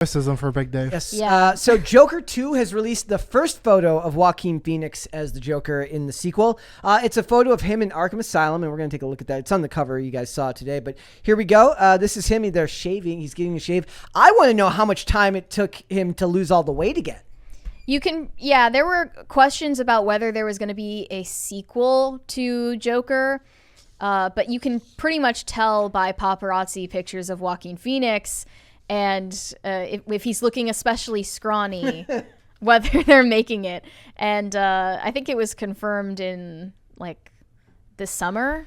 Criticism for Big Dave. Yes. Yeah. So Joker 2 has released the first photo of Joaquin Phoenix as the Joker in the sequel. It's a photo of him in Arkham Asylum, and we're going to take a look at that. It's on the cover. You guys saw it today, but here we go. This is him. They're shaving. He's getting a shave. I want to know how much time it took him to lose all the weight again. There were questions about whether there was going to be a sequel to Joker, but you can pretty much tell by paparazzi pictures of Joaquin Phoenix. And if he's looking especially scrawny, whether they're making it. And I think it was confirmed in like this summer.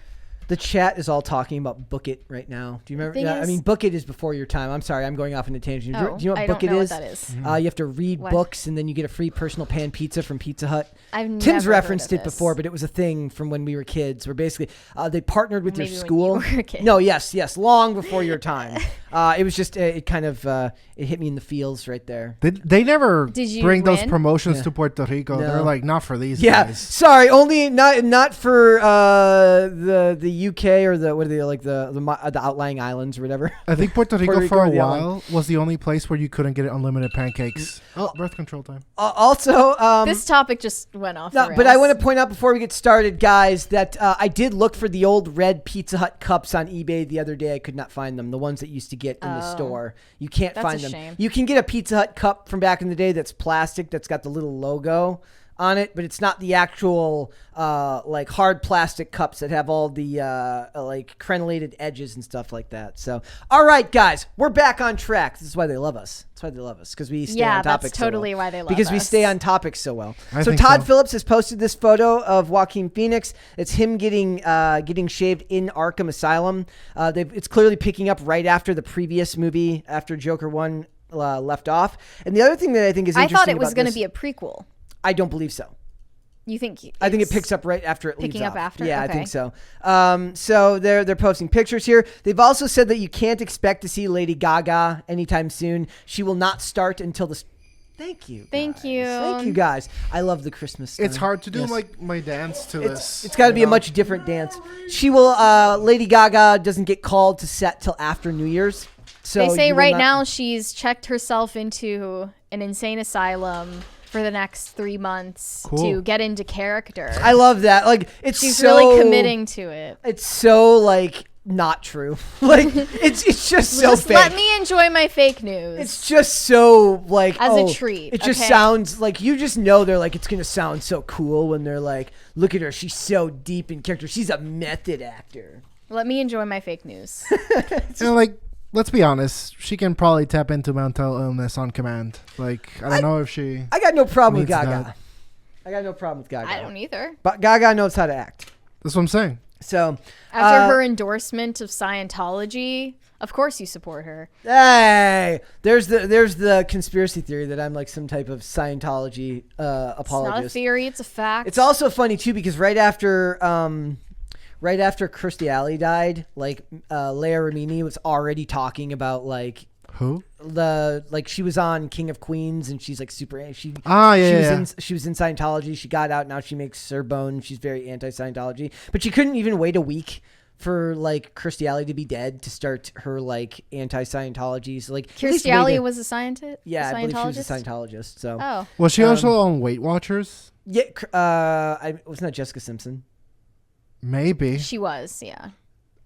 The chat is all talking about Book It right now. Do you remember? Yeah, I mean, Book It is before your time. I'm sorry, I'm going off on a tangent. Oh, do you know what Book It is? What that is. You have to read books, and then you get a free personal pan pizza from Pizza Hut. Tim's referenced it before, but it was a thing from when we were kids. Where basically they partnered with your school. When you were a kid. No, yes, long before your time. It was just it kind of it hit me in the feels right there. They never bring those promotions Yeah. to Puerto Rico. No. They're like, not for these Yeah, guys. sorry, only not for the UK or the what are they like the outlying islands or whatever. I think Puerto Rico, Puerto Rico for a or the while was the only place where you couldn't get unlimited pancakes. Oh, birth control time. Also, this topic just went off. No, but I want to point out before we get started, guys, that I did look for the old red Pizza Hut cups on eBay the other day. I could not find them. The ones that used to get in the store. You can't find them. Shame. You can get a Pizza Hut cup from back in the day that's plastic, that's got the little logo on it, but it's not the actual like hard plastic cups that have all the like crenellated edges and stuff like that. So, all right, guys, we're back on track. This is why they love us. That's why they love us, because we stay on topic. That's totally why they love us. Because we stay on topic so well. So Todd Phillips has posted this photo of Joaquin Phoenix. It's him getting shaved in Arkham Asylum. It's clearly picking up right after the previous movie, after Joker 1 left off. And the other thing that I think is interesting, I thought it was going to be a prequel. I don't believe so. You think? I think it picks up right after it leaves picking up off. after? Yeah, Okay. I think so. So they're posting pictures here. They've also said that you can't expect to see Lady Gaga anytime soon. She will not start until the. Thank you. Thank you. Thank you, guys. I love the Christmas stuff. It's hard to do like my dance to this. It's got to be a much different dance. She will. Lady Gaga doesn't get called to set till after New Year's. So they say right now she's checked herself into an insane asylum for the next 3 months to get into character. I love that. Like she's really committing to it. It's so like not true. Like it's just so fake. Let me enjoy my fake news. It's just so like as a treat. It just sounds like you just know they're like it's gonna sound so cool when they're like, look at her, she's so deep in character. She's a method actor. Let me enjoy my fake news. Like, let's be honest, she can probably tap into mental illness on command. Like, I don't know if she. I got no problem with needs Gaga. that. I got no problem with Gaga. I don't either. But Gaga knows how to act. That's what I'm saying. So after her endorsement of Scientology, of course you support her. Hey, there's the conspiracy theory that I'm like some type of Scientology apologist. It's not a theory; it's a fact. It's also funny too because right after Kirstie Alley died, like Leia Remini was already talking about like who she was on King of Queens and she's like super she was in Scientology. She got out, now she makes her bone. She's very anti-Scientology, but she couldn't even wait a week for like Kirstie Alley to be dead to start her like anti-Scientology. So like Kirstie Alley was a scientist. Yeah, I believe she was a Scientologist. So was she also on Weight Watchers? Yeah, wasn't that Jessica Simpson? Maybe she was. Yeah,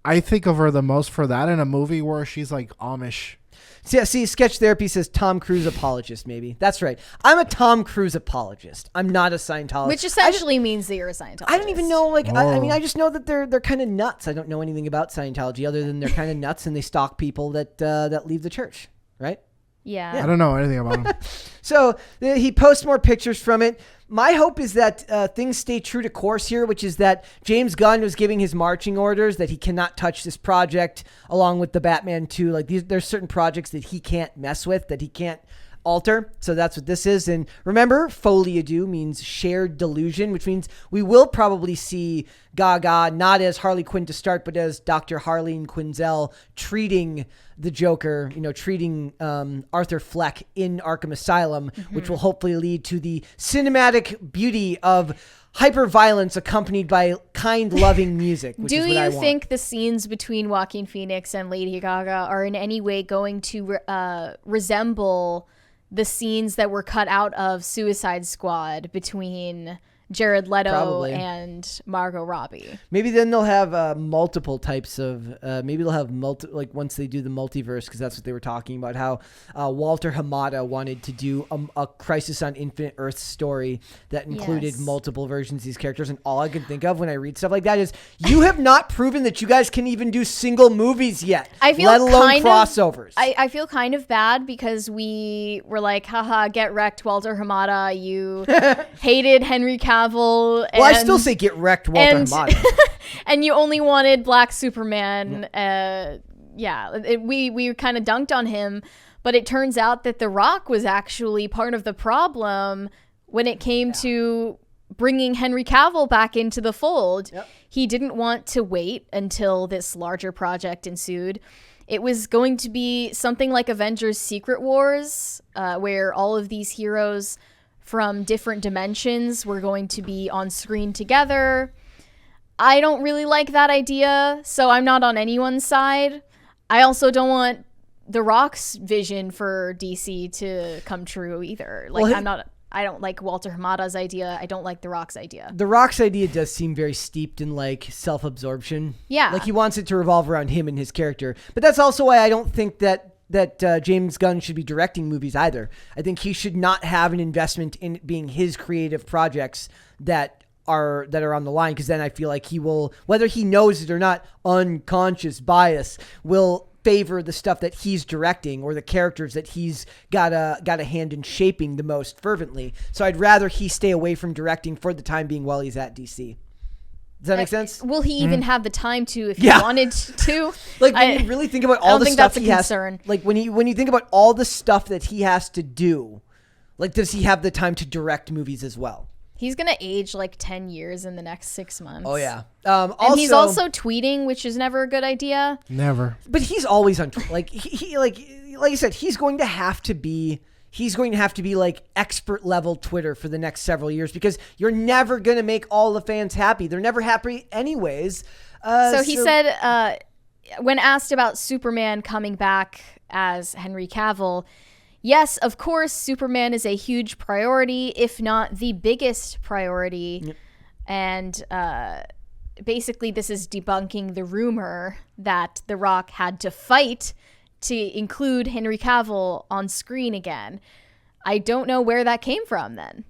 I think of her the most for that in a movie where she's like Amish. See, Sketch Therapy says Tom Cruise apologist, maybe. That's right. I'm a Tom Cruise apologist. I'm not a Scientologist. Which essentially means that you're a Scientologist. I don't even know, like, I mean, I just know that they're kind of nuts. I don't know anything about Scientology other than they're kind of nuts and they stalk people that leave the church, right? Yeah. I don't know anything about him. So he posts more pictures from it. My hope is that things stay true to course here, which is that James Gunn was giving his marching orders that he cannot touch this project along with the Batman 2. Like there's certain projects that he can't mess with, that he can't alter. So that's what this is. And remember, folie à deux means shared delusion, which means we will probably see Gaga not as Harley Quinn to start, but as Dr. Harleen Quinzel treating the Joker, treating Arthur Fleck in Arkham Asylum, which will hopefully lead to the cinematic beauty of hyper-violence accompanied by kind, loving music, which is what I want. Do you think the scenes between Joaquin Phoenix and Lady Gaga are in any way going to resemble the scenes that were cut out of Suicide Squad between Jared Leto and Margot Robbie? Maybe then they'll have multiple types of maybe they'll have once they do the multiverse, because that's what they were talking about, how Walter Hamada wanted to do a Crisis on Infinite Earths story that included multiple versions of these characters, and all I can think of when I read stuff like that is, you have not proven that you guys can even do single movies yet, let alone crossovers. I feel kind of bad because we were like, haha, get wrecked, Walter Hamada, you hated Henry Cavill. Well, I still say get wrecked, Walter Hamada. And you only wanted Black Superman. We kind of dunked on him, but it turns out that The Rock was actually part of the problem when it came to bringing Henry Cavill back into the fold. Yep. He didn't want to wait until this larger project ensued. It was going to be something like Avengers Secret Wars, where all of these heroes from different dimensions were going to be on screen together. I don't really like that idea, so I'm not on anyone's side. I also don't want The Rock's vision for DC to come true either. I don't like Walter Hamada's idea. I don't like The Rock's idea. The Rock's idea does seem very steeped in self-absorption. Yeah. Like he wants it to revolve around him and his character. But that's also why I don't think that James Gunn should be directing movies either. I think he should not have an investment in it being his creative projects that are on the line, because then I feel like he will, whether he knows it or not, unconscious bias will favor the stuff that he's directing or the characters that he's got a hand in shaping the most fervently. So I'd rather he stay away from directing for the time being while he's at DC. Does that make sense? Will he even have the time to if he wanted to? When you really think about all the stuff he has, when you think about all the stuff that he has to do, does he have the time to direct movies as well? He's gonna age 10 years in the next 6 months. Oh yeah. And he's also tweeting, which is never a good idea. Never. But he's always on. Like you said, he's going to have to be expert level Twitter for the next several years, because you're never going to make all the fans happy. They're never happy anyways. So he said, when asked about Superman coming back as Henry Cavill, yes, of course, Superman is a huge priority, if not the biggest priority. Yep. And basically this is debunking the rumor that The Rock had to fight to include Henry Cavill on screen again. I don't know where that came from then.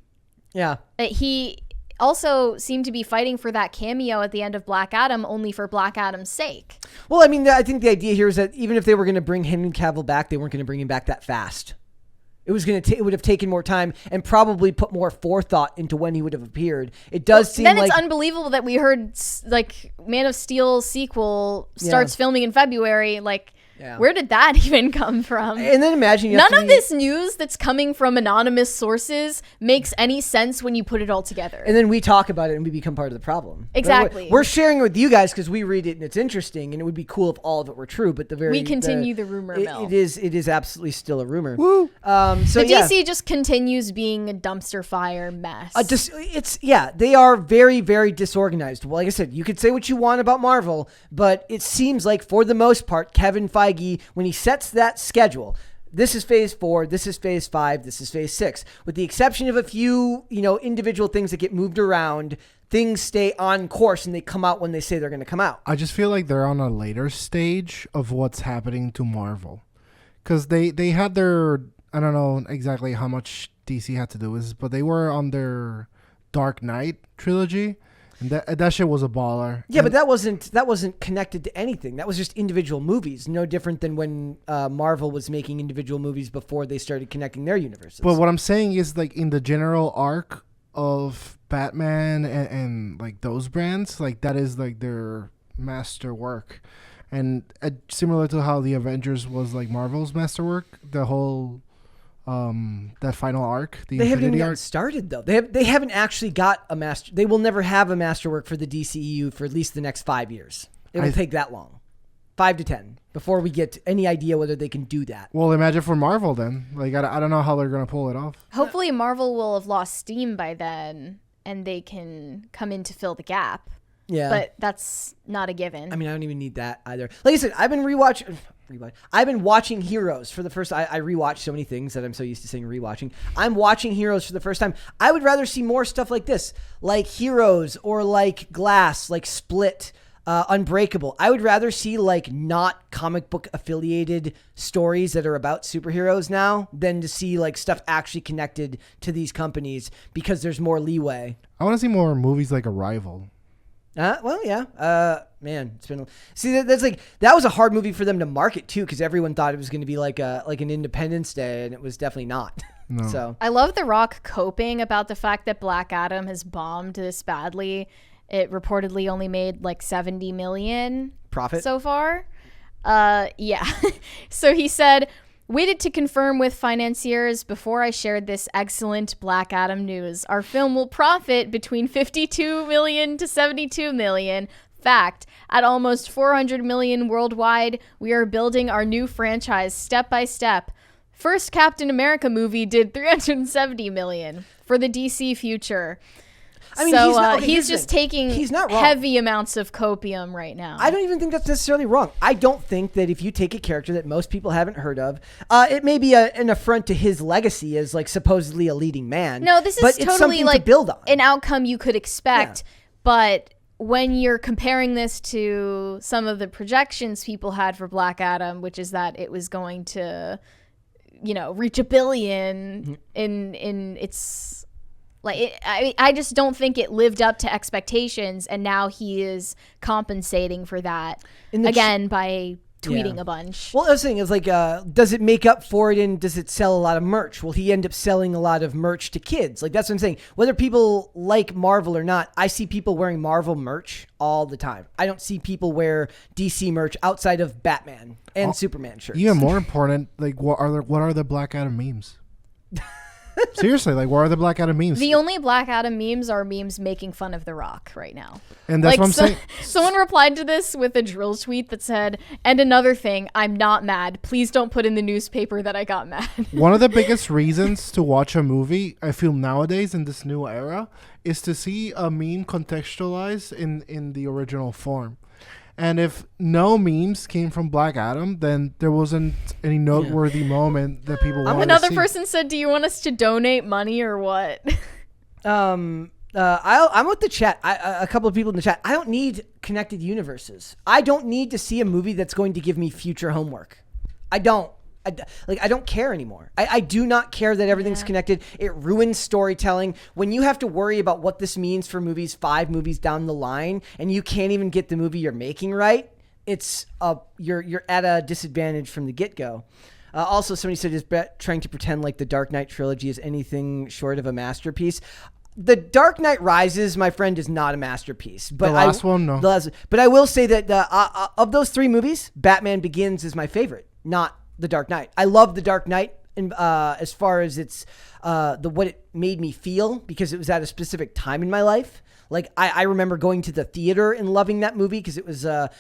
Yeah. He also seemed to be fighting for that cameo at the end of Black Adam only for Black Adam's sake. Well, I mean, I think the idea here is that even if they were going to bring Henry Cavill back, they weren't going to bring him back that fast. It would have taken more time and probably put more forethought into when he would have appeared. It does seem then it's unbelievable that we heard Man of Steel sequel starts filming in February. Where did that even come from? And then imagine none of this news that's coming from anonymous sources makes any sense when you put it all together. And then we talk about it and we become part of the problem. Exactly. We're sharing it with you guys because we read it and it's interesting, and it would be cool if all of it were true. But we continue the rumor mill. It is absolutely still a rumor. Woo. DC just continues being a dumpster fire mess. They are very, very disorganized. Well, like I said, you could say what you want about Marvel, but it seems like for the most part, Kevin Feige, when he sets that schedule, this is phase 4, this is phase 5, this is phase 6, with the exception of a few, individual things that get moved around, things stay on course and they come out when they say they're going to come out. I just feel like they're on a later stage of what's happening to Marvel, because they had their, I don't know exactly how much DC had to do with this, but they were on their Dark Knight trilogy. And that shit was a baller. Yeah, but that wasn't connected to anything. That was just individual movies. No different than when Marvel was making individual movies before they started connecting their universes. But what I'm saying is, in the general arc of Batman and those brands, that is their master work. And similar to how the Avengers was Marvel's masterwork, the whole that final arc, they haven't even gotten started though. They haven't actually got a master. They will never have a masterwork for the DCEU for at least the next 5 years. It will take that long. 5 to 10 before we get any idea whether they can do that. Well, imagine for Marvel then. Like, I don't know how they're going to pull it off. Hopefully Marvel will have lost steam by then and they can come in to fill the gap. Yeah. But that's not a given. I mean, I don't even need that either. Like I said, I've been I've been watching Heroes for the first. I rewatch so many things that I'm so used to saying rewatching. I'm watching Heroes for the first time. I would rather see more stuff like this, like Heroes or like Glass, like Split, Unbreakable. I would rather see like not comic book affiliated stories that are about superheroes now than to see like stuff actually connected to these companies because there's more leeway. I want to see more movies like Arrival. Well, yeah. Man, it's been. See, that's like that was a hard movie for them to market too, because everyone thought it was going to be like an Independence Day, and it was definitely not. No. So I love The Rock coping about the fact that Black Adam has bombed this badly. It reportedly only made like 70 million profit so far. Yeah. So he said, waited to confirm with financiers before I shared this excellent Black Adam news. Our film will profit between 52 million to 72 million. Fact, at almost 400 million worldwide, we are building our new franchise step by step. First Captain America movie did 370 million for the DC future. I mean, so he's just taking he's not wrong. heavy amounts of copium right now. I don't even think that's necessarily wrong. I don't think that if you take a character that most people haven't heard of, it may be an affront to his legacy as like supposedly a leading man. No, this is but it's totally something like to build on. an outcome you could expect, Yeah. but when you're comparing this to some of the projections people had for Black Adam, which is that it was going to, reach $1 billion in its like, I just don't think it lived up to expectations, and now he is compensating for that again by tweeting a bunch. Well, I was saying is like, does it make up for it, and does it sell a lot of merch? Will he end up selling a lot of merch to kids? Like, that's what I'm saying. Whether people like Marvel or not, I see people wearing Marvel merch all the time. I don't see people wear DC merch outside of Batman and Superman shirts. Even more important, like what are the Black Adam memes? Seriously, like what are the Black Adam memes? The only Black Adam memes are memes making fun of The Rock right now. And that's what I'm saying. Someone replied to this with a drill tweet that said, and another thing, I'm not mad. Please don't put in the newspaper that I got mad. One of the biggest reasons to watch a movie, I feel nowadays in this new era, is to see a meme contextualized in the original form. And if no memes came from Black Adam, then there wasn't any noteworthy moment that people wanted Another to see. person said, do you want us to donate money or what? I'm with the chat. A couple of people in the chat. I don't need connected universes. I don't need to see a movie that's going to give me future homework. I don't. I don't care anymore. I do not care that everything's connected. It ruins storytelling. When you have to worry about what this means for movies 5 movies down the line, and you can't even get the movie you're making right, it's you're at a disadvantage from the get-go. Also, somebody said, is Brett trying to pretend like the Dark Knight trilogy is anything short of a masterpiece? The Dark Knight Rises, my friend, is not a masterpiece. But The last one, no. But I will say that of those 3 movies, Batman Begins is my favorite, not The Dark Knight. I love The Dark Knight as far as its what it made me feel, because it was at a specific time in my life. Like I remember going to the theater and loving that movie because it was a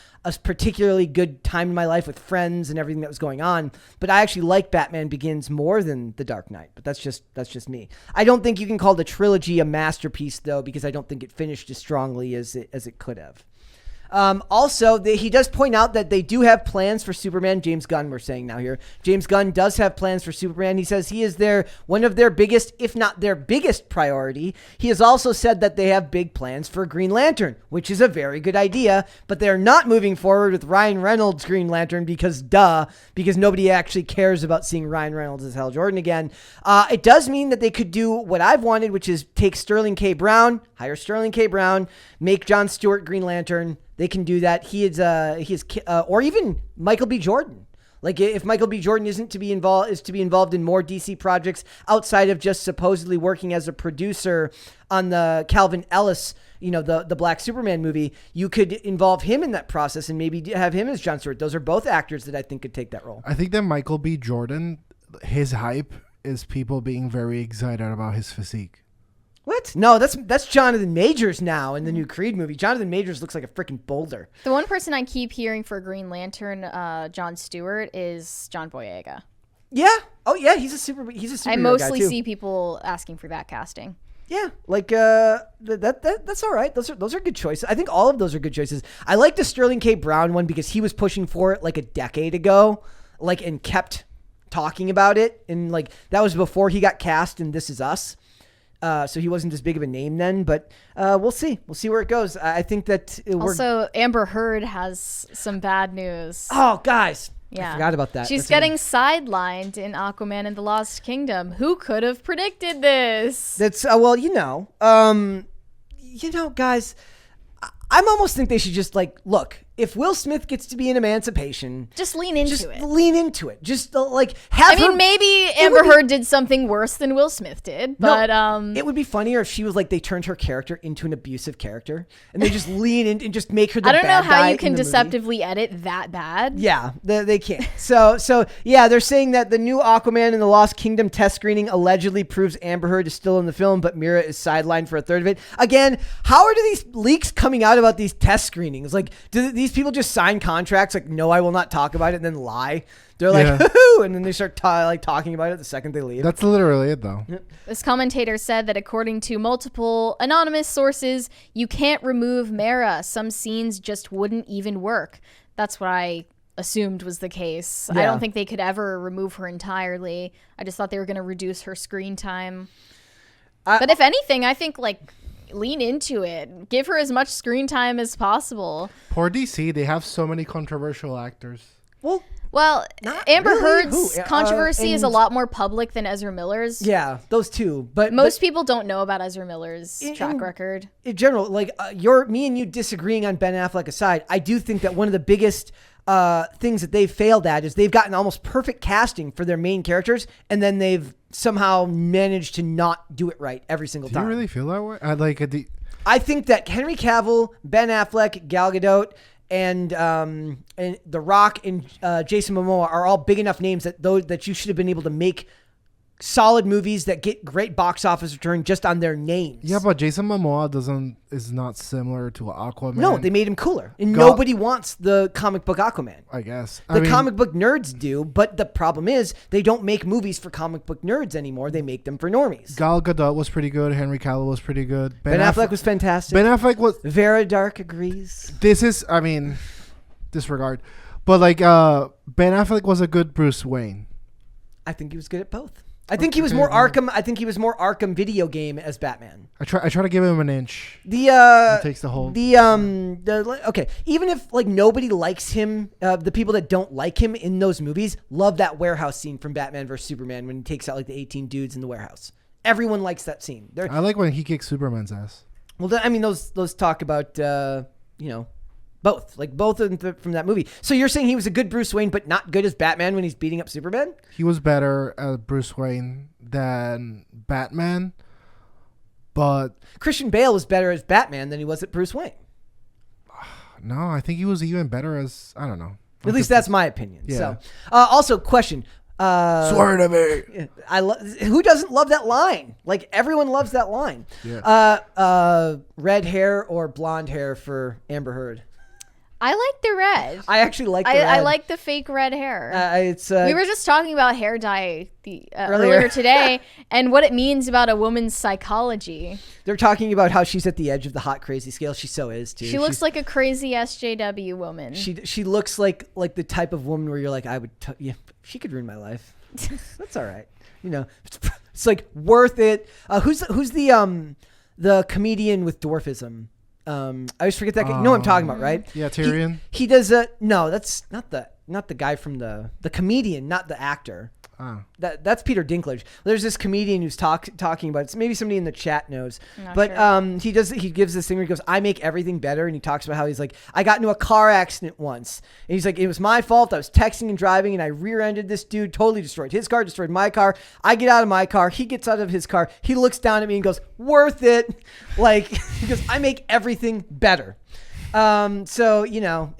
particularly good time in my life with friends and everything that was going on. But I actually like Batman Begins more than The Dark Knight. But that's just me. I don't think you can call the trilogy a masterpiece though, because I don't think it finished as strongly as it could have. Also, he does point out that they do have plans for Superman. James Gunn, we're saying now here. James Gunn does have plans for Superman. He says he is one of their biggest, if not their biggest priority. He has also said that they have big plans for Green Lantern, which is a very good idea, but they're not moving forward with Ryan Reynolds' Green Lantern because nobody actually cares about seeing Ryan Reynolds as Hal Jordan again. It does mean that they could do what I've wanted, which is take hire Sterling K. Brown, make Jon Stewart Green Lantern. They can do that. He is, or even Michael B. Jordan. Like if Michael B. Jordan is to be involved in more DC projects outside of just supposedly working as a producer on the Calvin Ellis, the Black Superman movie, you could involve him in that process and maybe have him as Jon Stewart. Those are both actors that I think could take that role. I think that Michael B. Jordan, his hype is people being very excited about his physique. What? No, that's Jonathan Majors now in the new Creed movie. Jonathan Majors looks like a freaking boulder. The one person I keep hearing for Green Lantern, John Stewart, is John Boyega. Yeah. Oh yeah, he's a superhero I guy mostly too. see people asking for that casting. Yeah, like that's all right. Those are good choices. I think all of those are good choices. I like the Sterling K. Brown one because he was pushing for it like a decade ago, like and kept talking about it, and like that was before he got cast in This Is Us. So he wasn't as big of a name then, but we'll see. We'll see where it goes. I think that Also, Amber Heard has some bad news. Oh, guys. Yeah. I forgot about that. She's getting sidelined in Aquaman and the Lost Kingdom. Who could have predicted this? That's well, guys, I'm almost think they should just like look. If Will Smith gets to be in Emancipation, Just lean into just it. lean into it. Just like have. I mean, her, maybe Amber Heard did something worse than Will Smith did, but it would be funnier if she was like they turned her character into an abusive character, and they just lean in and just make her the I don't bad know how guy you can in the movie. deceptively edit that bad. Yeah, they can't. So yeah, they're saying that the new Aquaman and the Lost Kingdom test screening allegedly proves Amber Heard is still in the film, but Mira is sidelined for a third of it. Again, how are these leaks coming out about these test screenings? Like, do these people just sign contracts like, no, I will not talk about it, and then lie? They're like, hoo-hoo, and then they start talking about it the second they leave. That's literally it, though. This commentator said that according to multiple anonymous sources, you can't remove Mara. Some scenes just wouldn't even work. That's what I assumed was the case. I Yeah. don't think they could ever remove her entirely. I just thought they were going to reduce her screen time. But if anything, I think like lean into it. Give her as much screen time as possible. Poor DC, they have so many controversial actors. Well, Not Amber really. Heard's Who? controvery is a And- lot more public than Ezra Miller's. Yeah, those two. But Most people don't know about Ezra Miller's track record. in general, like me and you disagreeing on Ben Affleck aside, I do think that one of the biggest things that they've failed at is they've gotten almost perfect casting for their main characters, and then they've somehow managed to not do it right every single Do time. you really feel that way? I think that Henry Cavill, Ben Affleck, Gal Gadot, and The Rock and Jason Momoa are all big enough names that you should have been able to make solid movies that get great box office return just on their names. Yeah, but Jason Momoa is not similar to Aquaman. No, they made him cooler, and Gal- nobody wants the comic book Aquaman. I guess. The comic book nerds do, but the problem is they don't make movies for comic book nerds anymore. They make them for normies. Gal Gadot was pretty good. Henry Cavill was pretty good. Ben Affleck was fantastic. Ben Affleck was... Vera Dark agrees. Disregard. But like, Ben Affleck was a good Bruce Wayne. I think he was good at both. I think he was more Arkham. I think he was more Arkham video game as Batman. I try to give him an inch. He takes the whole. Okay. Even if like nobody likes him, the people that don't like him in those movies love that warehouse scene from Batman vs Superman when he takes out like the 18 dudes in the warehouse. Everyone likes that scene. I like when he kicks Superman's ass. Well, those talk about both from that movie. So you're saying he was a good Bruce Wayne, but not good as Batman when he's beating up Superman? He was better as Bruce Wayne than Batman, but Christian Bale was better as Batman than he was at Bruce Wayne. no, I think he was even better as, I don't know. At least that's my opinion. Yeah. So, also question. Swear to me. Who doesn't love that line? Like everyone loves that line. Yeah. Red hair or blonde hair for Amber Heard? I like the red. I actually like the red. I like the fake red hair. We we were just talking about hair dye earlier today and what it means about a woman's psychology. They're talking about how she's at the edge of the hot crazy scale. She so is too. She looks like a crazy SJW woman. She looks like the type of woman where you're like, yeah, she could ruin my life. That's all right. You know, it's like worth it. Who's the comedian with dwarfism? I always forget that guy. You know what I'm talking about, right? Yeah, Tyrion. He does no, that's not the guy from the comedian, not the actor. Oh. That's Peter Dinklage. There's this comedian who's talking about it. Maybe somebody in the chat knows. Not But sure. he gives this thing where he goes, I make everything better, and he talks about how he's like, I got into a car accident once. And he's like, it was my fault. I was texting and driving and I rear-ended this dude, totally destroyed his car, destroyed my car. I get out of my car, he gets out of his car, he looks down at me and goes, worth it. Like, he goes, I make everything better. So,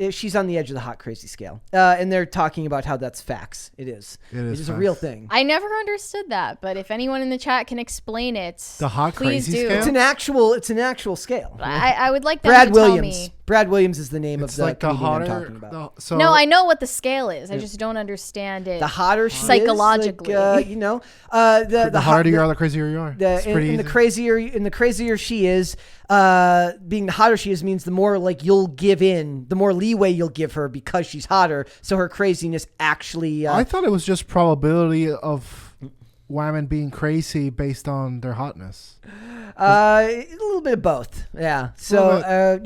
she's on the edge of the hot crazy scale. And they're talking about how that's facts. It is. It is a real thing. I never understood that, but if anyone in the chat can explain it, the hot please crazy do. scale? It's an actual scale. I would like them Brad to Williams. tell me. Brad Williams is the name It's of the like the comedian hotter. I'm talking about. No, I know what the scale is. I just don't understand it. The hotter she psychologically. is, the hotter you are, the crazier you are. The crazier she is, being the hotter she is means the more like you'll give in, the more leeway you'll give her because she's hotter. So her craziness actually. I thought it was just probability of women being crazy based on their hotness. A little bit of both. Yeah. So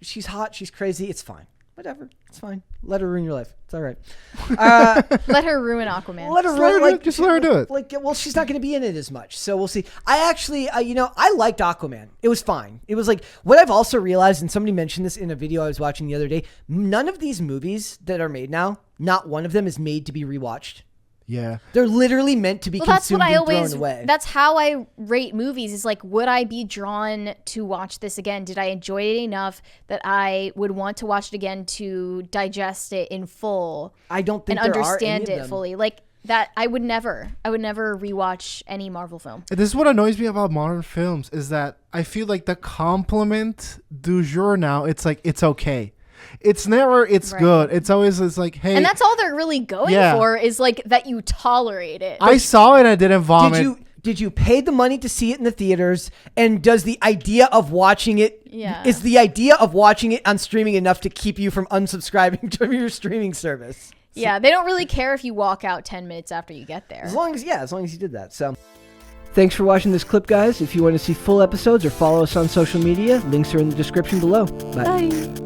she's hot. She's crazy. It's fine. Whatever. It's fine. Let her ruin your life. It's all right. Let her ruin Aquaman. Let her ruin. Just let her do it. Well, she's not going to be in it as much, so we'll see. I actually, I liked Aquaman. It was fine. It was like what I've also realized, and somebody mentioned this in a video I was watching the other day. None of these movies that are made now, not one of them is made to be rewatched. Yeah. They're literally meant to be consumed and thrown away. That's how I rate movies. Is like, would I be drawn to watch this again? Did I enjoy it enough that I would want to watch it again to digest it in full? I don't think and there understand are any it of them. fully. Like that, I would never rewatch any Marvel film. This is what annoys me about modern films is that I feel like the compliment du jour now, it's like, it's okay. It's never, it's Right. good. It's always, it's like, hey. And that's all they're really going for is like that you tolerate it. I saw it and I didn't vomit. Did you pay the money to see it in the theaters? And does the idea of watching it, is the idea of watching it on streaming enough to keep you from unsubscribing to your streaming service? Yeah, they don't really care if you walk out 10 minutes after you get there. As long as you did that. So thanks for watching this clip, guys. If you want to see full episodes or follow us on social media, links are in the description below. Bye.